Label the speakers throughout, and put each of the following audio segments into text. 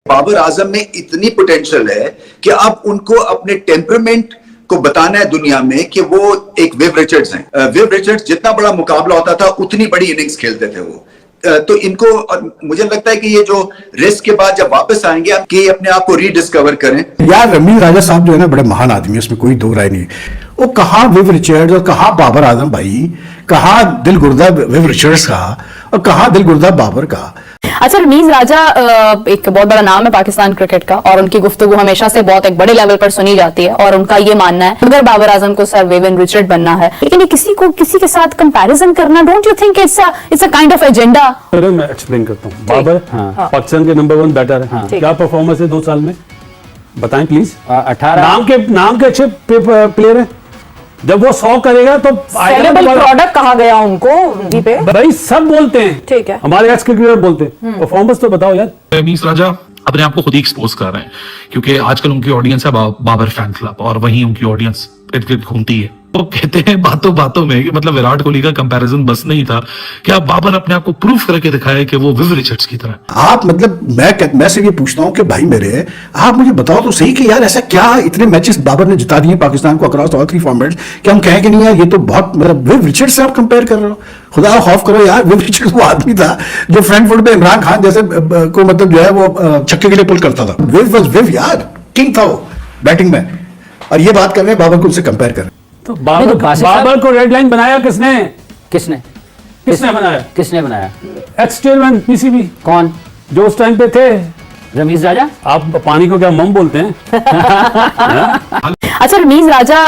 Speaker 1: बाबर आजम में इतनी पोटेंशियल है कि अब उनको अपने टेम्परामेंट को बताना है दुनिया में कि वो एक विव रिचर्ड्स हैं। विव रिचर्ड्स जितना बड़ा मुकाबला होता था उतनी बड़ी इनिंग्स खेलते थे वो। तो इनको, मुझे लगता है कि ये जो रेस्ट के बाद जब वापस आएंगे कि अपने आप को रीडिस्कवर करें।
Speaker 2: यार रमीज राजा साहब जो है ना बड़े महान आदमी है, उसमें कोई दो राय नहीं। वो कहा विव रिचर्ड्स और कहा बाबर आजम भाई, कहा दिल गुर्दा विव रिचर्ड्स का और कहा दिल गुर्दा बाबर का।
Speaker 3: अच्छा, रमीज राजा एक बहुत बड़ा नाम है पाकिस्तान क्रिकेट का और उनकी गुफ्तगू हमेशा से बहुत एक बड़े लेवल पर सुनी जाती है और उनका ये मानना है अगर बाबर आजम को सर विवियन रिचर्ड बनना है, लेकिन ये किसी को किसी के साथ कंपैरिजन करना, don't you think it's a kind of agenda?
Speaker 4: मैं एक्सप्लेन करता हूँ। बाबर पाकिस्तान के नंबर 1 बैटर है। क्या परफॉर्मेंस है 2 साल में, बताएं प्लीज।
Speaker 5: 18
Speaker 4: नाम के अच्छे प्लेयर है। जब वो 100 करेगा तो
Speaker 5: प्रोडक्ट कहा गया उनको जी पे।
Speaker 4: भाई सब बोलते हैं, ठीक है, हमारे एक्स क्रिकेटर बोलते हैं। परफॉर्मेंस तो बताओ यार।
Speaker 6: रमीज राजा अपने आप को खुद ही एक्सपोज कर रहे हैं क्योंकि आजकल उनकी ऑडियंस है बाबर फैन क्लब और वहीं उनकी ऑडियंस इर्द गिर्द घूमती है। वो कहते हैं बातों बातों में कि मतलब विराट कोहली का कंपैरिजन बस नहीं था कि आप बाबर अपने आप को प्रूफ करके दिखाए कि वो विव रिचर्ड्स की तरह।
Speaker 2: आप मतलब मैं सिर्फ ये पूछता हूँ कि भाई मेरे, आप मुझे बताओ तो सही कि यार ऐसा क्या इतने मैचेस बाबर ने जिता दिए पाकिस्तान को अक्रॉस ऑल 3 फॉर्मेट्स कि हम कहें कि नहीं यार ये तो बहुत, मतलब विव रिचर्ड्स से आप कंपेयर कर रहे हो? खुदा खौफ करो यार, विव रिचर्ड्स वो आदमी था जो फ्रैंकफर्ट में इमरान खान जैसे को मतलब जो है वो छक्के के लिए पुल करता था। विव वाज विव यार, किंग था वो बैटिंग में, और ये बात कर रहे हैं बाबर को उनसे कंपेयर कर रहे हैं।
Speaker 4: तो बाबर को रेड लाइन बनाया किसने?
Speaker 5: किसने
Speaker 4: बनाया?
Speaker 5: किसने बनाया?
Speaker 4: X chairman PCB.
Speaker 5: कौन?
Speaker 4: जो उस टाइम पे थे
Speaker 5: रमीज राजा।
Speaker 4: आप पानी को क्या मम बोलते हैं?
Speaker 3: अच्छा, रमीज राजा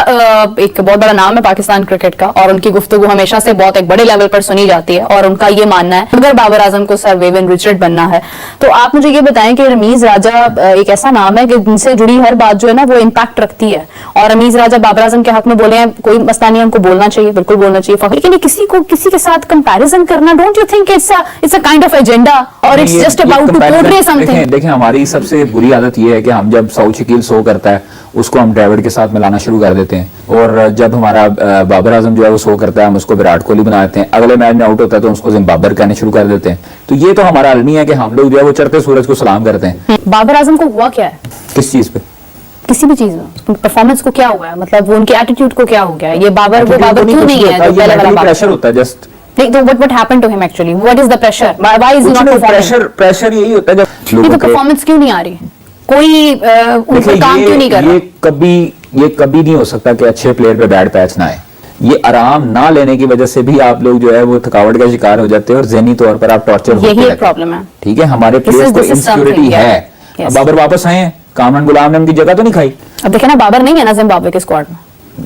Speaker 3: एक बहुत बड़ा नाम है पाकिस्तान क्रिकेट का और उनकी गुफ्तगू हमेशा से बहुत एक बड़े लेवल पर सुनी जाती है और उनका ये मानना है अगर बाबर आजम को सर विवियन रिचर्ड बनना है, तो आप मुझे ये बताएं कि रमीज राजा एक ऐसा नाम है कि जिनसे जुड़ी हर बात जो है ना वो इम्पैक्ट रखती है और रमीज राजा बाबर आजम के हक में बोले हैं, कोई मसला नहीं है, उनको बोलना चाहिए, बिल्कुल बोलना चाहिए, लेकिन ये किसी को किसी के साथ कंपैरिजन करना, don't you think it's a kind of agenda और it's just about to portray something?
Speaker 7: देखें हमारी सबसे बुरी आदत ये है कि हम जब साउथ शकील शो करता है उसको हम ड्राविड के साथ मिलाना शुरू कर देते हैं और जब हमारा बाबर आजम जो है वो शो करता है हम उसको विराट कोहली बना देते हैं। अगले मैच में आउट होता है तो उसको जिम्बाब्वे कहने शुरू कर देते हैं। तो ये तो हमारा अलमी है कि हम लोग जो है वो चढ़ते सूरज को सलाम करते हैं।
Speaker 3: बाबर आजम को हुआ क्या है?
Speaker 7: किस चीज पे?
Speaker 3: किसी भी चीज में परफॉर्मेंस को क्या हुआ है, मतलब वो उनके एटीट्यूड को क्या हो गया है? ये बाबर क्यों नहीं है जो पहले वाला
Speaker 7: प्रेशर होता है जस्ट।
Speaker 3: तो what happened to him actually? What is the pressure? Why is he not performing?
Speaker 7: Pressure यही होता है जब
Speaker 3: तो परफॉर्मेंस क्यों नहीं आ रही, कोई उन पर काम क्यों नहीं कर रहा?
Speaker 7: ये कभी नहीं हो सकता कि अच्छे प्लेयर पे बैड पैच ना आए। ये आराम ना लेने की वजह से भी आप लोग जो है वो थकावट का शिकार हो जाते हैं और ज़हनी तौर पर आप टॉर्चर होते हैं।
Speaker 3: यही एक प्रॉब्लम है।
Speaker 7: ठीक है, हमारे प्लेयर्स को इनसिक्योरिटी है। अब बाबर वापस आए हैं, कामरान गुलाम ने उनकी जगह तो नहीं खाई।
Speaker 3: अब देखे ना, बाबर नहीं है ना जिम्बाब्वे के स्क्वाड में,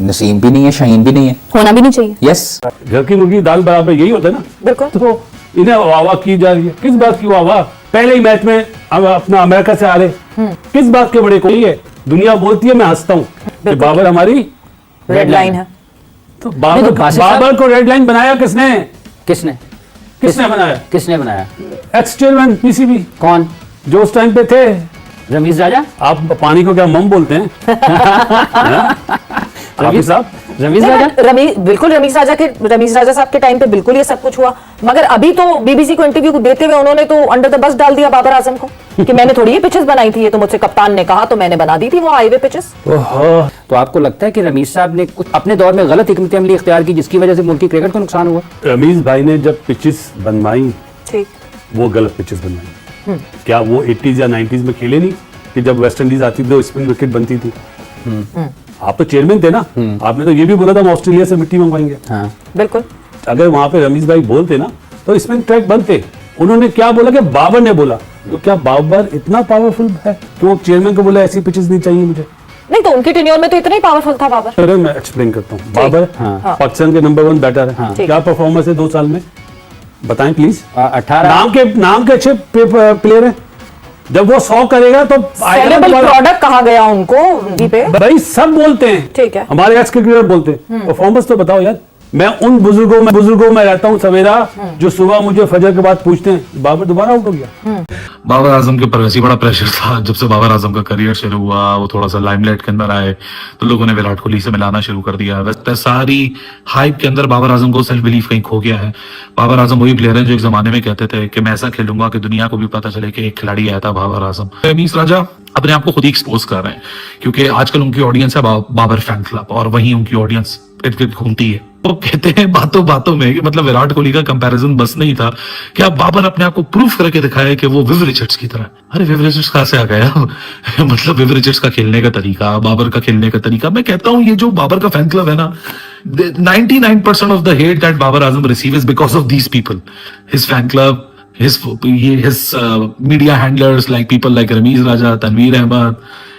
Speaker 7: नसीम भी नहीं है, शाहीन भी नहीं है,
Speaker 3: होना भी नहीं चाहिए।
Speaker 7: यस,
Speaker 4: घर की मुर्गी दाल बराबर, यही होता है ना।
Speaker 3: बिल्कुल।
Speaker 4: तो इन्हें वाह की जा रही है, किस बात की वाह? पहले ही मैच में अपना अमेरिका से आ रहे, किस बात के बड़े कोई है? दुनिया बोलती है, मैं हंसता हूँ कि बाबर हमारी
Speaker 5: रेड लाइन है।
Speaker 4: तो बाबर को रेड लाइन बनाया किसने?
Speaker 5: किसने बनाया?
Speaker 4: X chairman PCB.
Speaker 5: कौन?
Speaker 4: जो उस टाइम पे थे
Speaker 5: रमीज राजा।
Speaker 4: आप पानी को क्या मम बोलते हैं?
Speaker 5: रमीज राजा। बिल्कुल रमीज राजा साहब के टाइम पे बिल्कुल ये सब कुछ हुआ, मगर अभी तो बीबीसी को इंटरव्यू देते हुए उन्होंने तो अंडर द बस डाल दिया बाबर आजम को कि मैंने थोड़ी ये पिचेस बनाई थी, ये तो मुझसे कप्तान ने कहा तो मैंने बना दी थी वो हाईवे पिचेस। तो आपको लगता है कि रमीज साहब ने कुछ अपने दौर में गलत हिकमत अमली इख्तियार की जिसकी वजह से मुल्की क्रिकेट को नुकसान हुआ?
Speaker 4: रमीज भाई ने जब पिचेस बनवाई,
Speaker 5: ठीक,
Speaker 4: वो गलत पिचेस बनवाई। क्या वो 80s या 90s में खेले नहीं कि जब वेस्ट इंडीज आती थी तो स्पिन विकेट बनती थी? आप तो चेयरमैन थे ना, आपने तो ये भी बोला था हम ऑस्ट्रेलिया से मिट्टी मंगवाएंगे।
Speaker 5: हाँ, बिल्कुल।
Speaker 4: अगर वहां पे रमीज भाई बोलते ना तो स्पिन ट्रैक बनते। उन्होंने क्या बोला कि बाबर ने बोला, तो क्या बाबर इतना पावरफुल है कि वो चेयरमैन को बोला ऐसी पिचेस नहीं चाहिए मुझे?
Speaker 5: नहीं, तो उनके टेन्योर में तो इतना ही पावरफुल था बाबर।
Speaker 4: अरे मैं एक्सप्लेन करता हूँ। बाबर पाकिस्तान के नंबर 1 बैटर है। क्या परफॉर्मेंस है 2 साल में, बताएं प्लीज।
Speaker 5: 18
Speaker 4: नाम के अच्छे प्लेयर है। जब वो 100 करेगा तो
Speaker 5: प्रोडक्ट कहा गया उनको जी पे।
Speaker 4: भाई सब बोलते हैं,
Speaker 5: ठीक है,
Speaker 4: हमारे एक्स क्रिकेटर बोलते हैं। परफॉर्मेंस तो बताओ यार। मैं उन बुजुर्गों में रहता हूँ सवेरा, जो सुबह मुझे फजर के बाद पूछते हैं बाबर दोबारा आउट हो गया।
Speaker 6: बाबर आजम के ऊपर वैसे ही बड़ा प्रेशर था। जब से बाबर आजम का करियर शुरू हुआ, वो थोड़ा सा लाइमलाइट के अंदर आए, तो लोगों ने विराट कोहली से मिलाना शुरू कर दिया। वैसे सारी हाइप के अंदर बाबर आजम को सेल्फ बिलीफ कहीं खो गया है। बाबर आजम वही प्लेयर है जो एक जमाने में कहते थे कि मैं ऐसा खेलूंगा कि दुनिया को भी पता चले कि एक खिलाड़ी आया था बाबर आजम। रमीज राजा अपने आप को खुद ही एक्सपोज कर रहे हैं, क्योंकि आजकल उनकी ऑडियंस है बाबर फैन क्लब, और वहीं उनकी ऑडियंस इर्द गिर्द घूमती है। वो कहते हैं बातों बातों में कि मतलब विराट कोहली का कंपैरिजन बस नहीं था कि अब बाबर अपने आप को प्रूफ करके दिखाए कि वो विव रिचर्ड्स की तरह। अरे विव रिचर्ड्स कहां से आ गया? मतलब विव रिचर्ड्स का खेलने का तरीका, बाबर का खेलने का तरीका। मैं कहता हूं ये जो बाबर का फैन क्लब है ना, 99% of the hate that Babar Azam receive is because of these people, his fan club, his media handlers, like people like Rameez Raja, Tanveer Ahmed,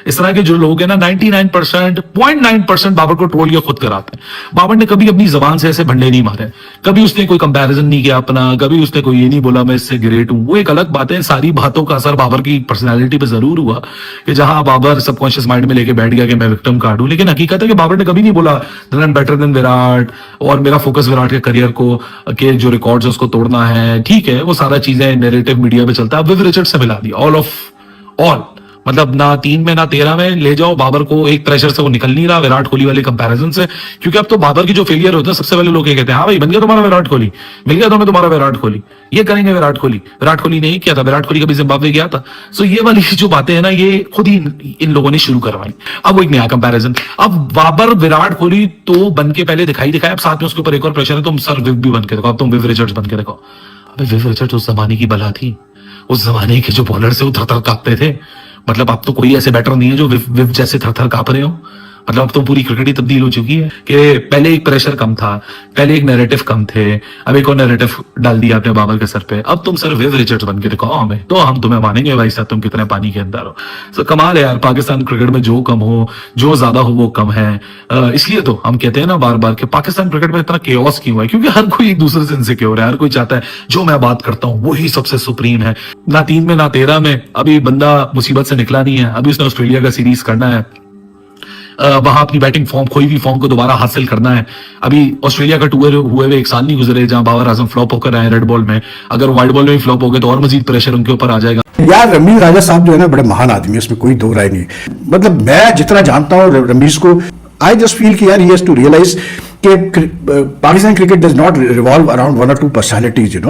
Speaker 6: इस तरह के जो लोग हैं ना, 99.9% बाबर को ट्रोल या खुद कराते हैं। बाबर ने कभी अपनी जबान से ऐसे भंडे नहीं मारे, कभी उसने कोई कंपैरिजन नहीं किया अपना, कभी उसने कोई ये नहीं बोला मैं इससे ग्रेट हूं। वो एक अलग बात है, सारी बातों का असर बाबर की पर्सनैलिटी पे जरूर हुआ कि जहां बाबर सबकॉन्शियस माइंड में लेके बैठ गया कि मैं विक्टिम कार्ड हूं। लेकिन हकीकत है कि बाबर ने कभी नहीं बोला I am better than Virat, और मेरा फोकस विराट के करियर को के जो रिकॉर्ड्स उसको तोड़ना है। ठीक है, वो सारा चीजें नैरेटिव मीडिया पे चलता है। विव रिचर्ड से मिला दिया ऑल मतलब ना 3 में ना 13 में ले जाओ बाबर को, एक प्रेशर से वो निकल नहीं रहा विराट कोहली वाले कंपैरिजन से। क्योंकि अब तो बाबर की जो फेलियर होता है, सबसे पहले लोग ये कहते हैं हाँ भाई बन गया तुम्हारा विराट कोहली, मिल गया तुम्हें तुम्हारा विराट कोहली, ये करेंगे विराट कोहली नहीं किया था, विराट कोहली कभी जिम्बाब्वे गया था। सो ये वाली जो बातें है ना, ये खुद ही इन लोगों ने शुरू करवाई। अब वो एक नया कंपैरिजन, अब बाबर विराट कोहली तो बन के पहले दिखाया, अब साथ में उसके ऊपर एक और प्रेशर है, तुम सर विव भी बन के देखो, अब तुम विव रिचर्ड्स बन के देखो। अबे विव रिचर्ड्स उस जमाने की बला थी, उस जमाने के जो बॉलर से वो थर थर कांपते थे। मतलब अब तो कोई ऐसे बैटर नहीं है जो विव जैसे थर थर कांप रहे हो। मतलब अब तो पूरी क्रिकेट ही तब्दील हो चुकी है कि पहले एक प्रेशर कम था, पहले एक नैरेटिव कम थे, अब एक और नैरेटिव डाल दिया आपने बाबर के सर पे। अब तुम सर विव रिचर्ड्स बन के दिखाओ हमें, तो हम तुम्हें मानेंगे भाई साहब तुम कितने पानी के अंदर हो। तो कमाल है यार, पाकिस्तान क्रिकेट में जो कम हो, जो ज्यादा हो वो कम है। इसलिए तो हम कहते हैं ना बार बार कि पाकिस्तान क्रिकेट में इतना केओस क्यों है, क्योंकि हर कोई एक दूसरे से इनसिक्योर है। हर कोई चाहता है जो मैं बात करता हूँ वही सबसे सुप्रीम है। ना 3 में ना 13 में अभी बंदा मुसीबत से निकला नहीं है। अभी उसने ऑस्ट्रेलिया का सीरीज करना है, वहां अपनी बैटिंग फॉर्म, खोई हुई फॉर्म को दोबारा हासिल करना है। अभी ऑस्ट्रेलिया का टूर हुए हुए 1 साल नहीं गुजरे जहां बाबर आजम फ्लॉप होकर आए रेड बॉल में। अगर वाइट बॉल में भी फ्लॉप हो गए तो और मजीद प्रेशर उनके ऊपर आ जाएगा।
Speaker 2: यार रमीज राजा साहब जो है ना बड़े महान आदमी है, इसमें कोई दो राय नहीं। मतलब मैं जितना जानता हूँ रमीज को, आई जस्ट फील कि यार ही हैज टू रियलाइज कि Pakistan cricket does not revolve around 1 or 2 personalities.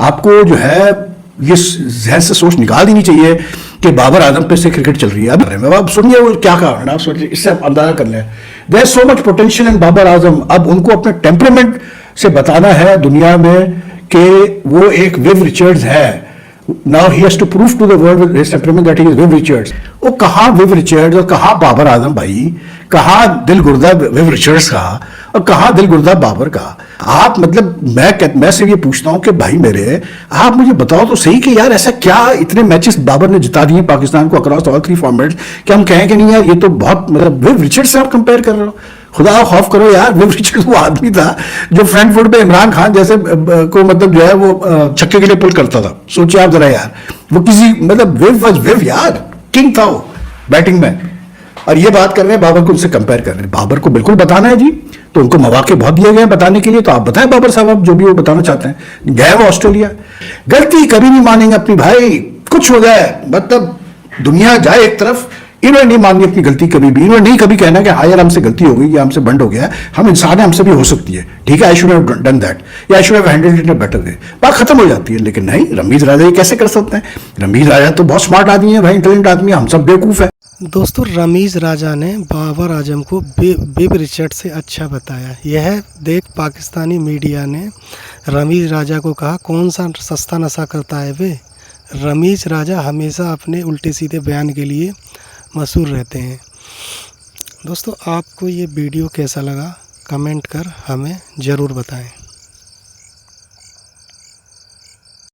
Speaker 2: आपको जो है ये जहन से सोच निकाल देनी चाहिए कि बाबर आजम पे से क्रिकेट चल रही है। अब आप सुनिए वो क्या कारण है, आप सोचिए, इससे आप अंदाजा कर लें। There is so much potential in Babar Azam. अब उनको अपने टेम्परामेंट से बताना है दुनिया में कि वो एक विव रिचर्ड्स है। Now he has to prove to the world with his temperament that he is Viv Richards. वो कहाँ विव रिचर्ड्स और कहाँ बाबर आजम भाई, कहाँ दिल गुर्दा विव रिचर्ड्स का और कहाँ दिल गुर्दा बाबर का। आप मतलब मैं सिर्फ ये पूछता हूं कि भाई मेरे, आप मुझे बताओ तो सही कि यार ऐसा क्या इतने मैचेस बाबर ने जिता दिए पाकिस्तान को अक्रॉस ऑल 3 फॉर्मेट्स कि हम कहें कि नहीं यार ये तो बहुत, मतलब विव रिचर्ड्स से आप कंपेयर कर रहे हो। खुदा खौफ करो यार, विव रिचर्ड्स वो आदमी था जो फ्रंटफुट पे इमरान खान जैसे को मतलब जो है वो छक्के के लिए पुल करता था। सोचिए आप जरा यार, वो किसी मतलब विव यार किंग था वो बैटिंग में। और ये बात कर रहे हैं बाबर को उनसे कंपेयर कर रहे हैं। बाबर को बिल्कुल बताना है जी, तो उनको मौके बहुत दिए गए हैं बताने के लिए। तो आप बताएं बाबर साहब, आप जो भी वो बताना चाहते हैं। गए वो ऑस्ट्रेलिया, गलती कभी नहीं मानेंगे अपनी भाई, कुछ हो जाए मतलब दुनिया जाए एक तरफ, इन्होंने नहीं माननी अपनी गलती कभी भी। इन्होंने नहीं कभी कहना कि हाँ यार हमसे गलती हो गई या हमसे बंड हो गया, हम इंसान है, हमसे भी हो सकती है, ठीक है, I should have done that या I should have handled it in a better way, बात खत्म हो जाती है। लेकिन नहीं, रमीज राजा ये कैसे कर सकते हैं? रमीज राजा तो बहुत स्मार्ट आदमी है भाई, इंटेलिजेंट आदमी है, हम सब बेवकूफ है।
Speaker 8: दोस्तों रमीज राजा ने बाबर आजम को विव रिचर्ड से अच्छा बताया। यह देख पाकिस्तानी मीडिया ने रमीज राजा को कहा कौन सा सस्ता नशा करता है वे। रमीज राजा हमेशा अपने उल्टे सीधे बयान के लिए मशहूर रहते हैं। दोस्तों आपको ये वीडियो कैसा लगा कमेंट कर हमें ज़रूर बताएं।